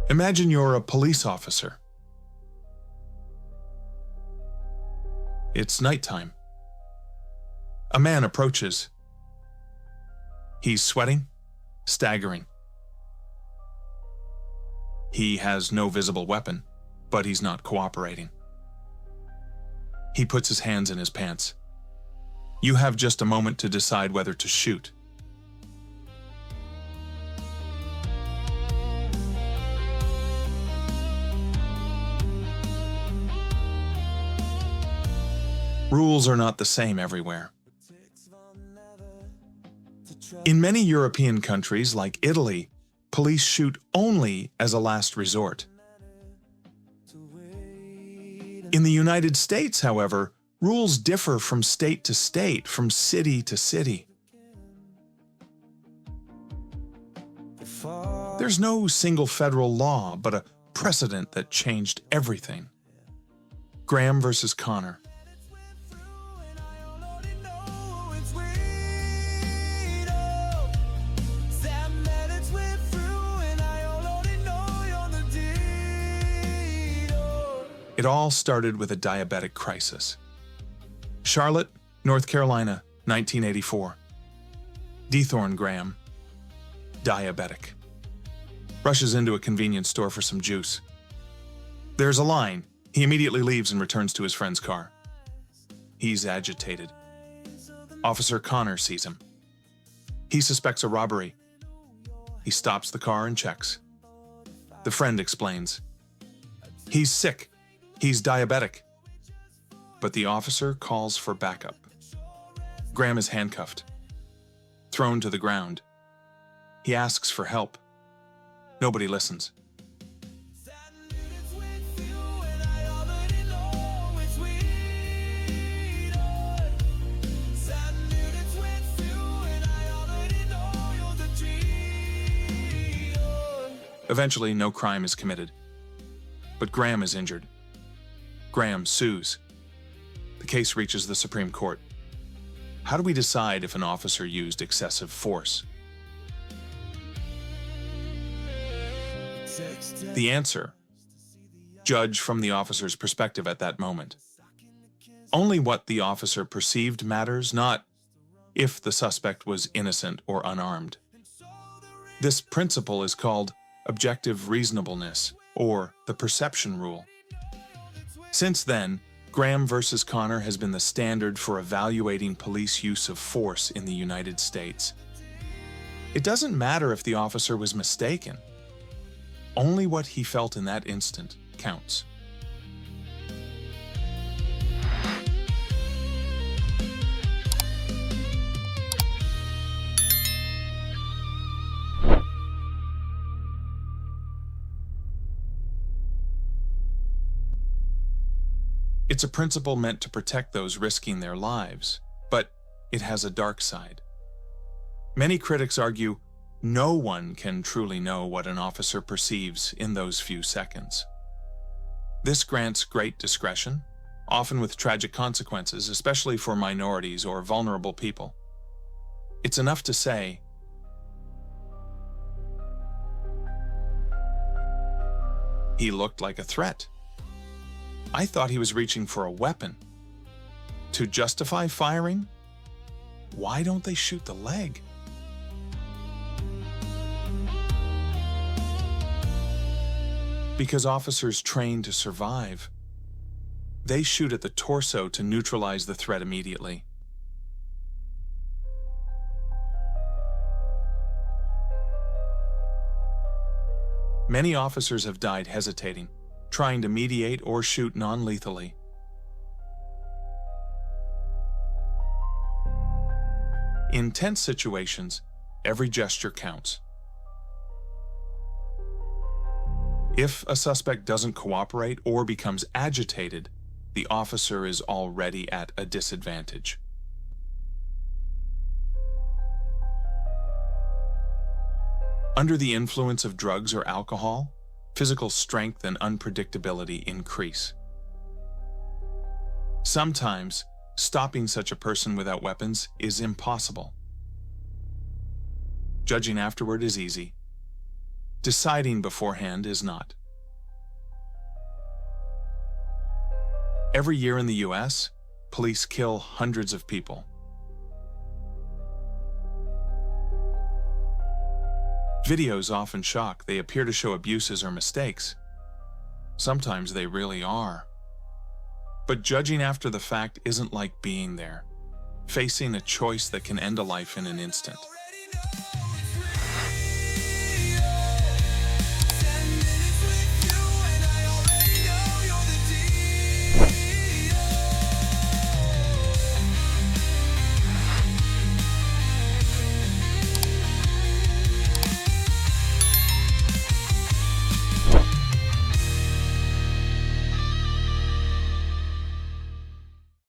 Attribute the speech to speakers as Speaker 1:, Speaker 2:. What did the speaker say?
Speaker 1: Imagine you're a police officer. It's nighttime. A man approaches. He's sweating, staggering. He has no visible weapon, but he's not cooperating. He puts his hands in his pants. You have just a moment to decide whether to shoot. Rules are not the same everywhere. In many European countries, like Italy, police shoot only as a last resort. In the United States, however, rules differ from state to state, from city to city. There's no single federal law, but a precedent that changed everything. Graham versus Connor. It all started with a diabetic crisis. Charlotte, North Carolina, 1984. Dethorn Graham, diabetic. Rushes into a convenience store for some juice. There's a line. He immediately leaves and returns to his friend's car. He's agitated. Officer Connor sees him. He suspects a robbery. He stops the car and checks. The friend explains. He's sick. He's diabetic. But the officer calls for backup. Graham is handcuffed, thrown to the ground. He asks for help. Nobody listens. Eventually, no crime is committed. But Graham is injured. Graham sues. The case reaches the Supreme Court. How do we decide if an officer used excessive force? The answer: judge from the officer's perspective at that moment. Only what the officer perceived matters, not if the suspect was innocent or unarmed. This principle is called objective reasonableness, or the perception rule. Since then, Graham versus Connor has been the standard for evaluating police use of force in the United States. It doesn't matter if the officer was mistaken. Only what he felt in that instant counts. It's a principle meant to protect those risking their lives, but it has a dark side. Many critics argue no one can truly know what an officer perceives in those few seconds. This grants great discretion, often with tragic consequences, especially for minorities or vulnerable people. It's enough to say, he looked like a threat. I thought he was reaching for a weapon. To justify firing, why don't they shoot the leg? Because officers train to survive. They shoot at the torso to neutralize the threat immediately. Many officers have died hesitating, trying to mediate or shoot non-lethally. In tense situations, every gesture counts. If a suspect doesn't cooperate or becomes agitated, the officer is already at a disadvantage. Under the influence of drugs or alcohol, physical strength and unpredictability increase. Sometimes, stopping such a person without weapons is impossible. Judging afterward is easy. Deciding beforehand is not. Every year in the US, police kill hundreds of people. Videos often shock. They appear to show abuses or mistakes. Sometimes they really are. But judging after the fact isn't like being there, facing a choice that can end a life in an instant.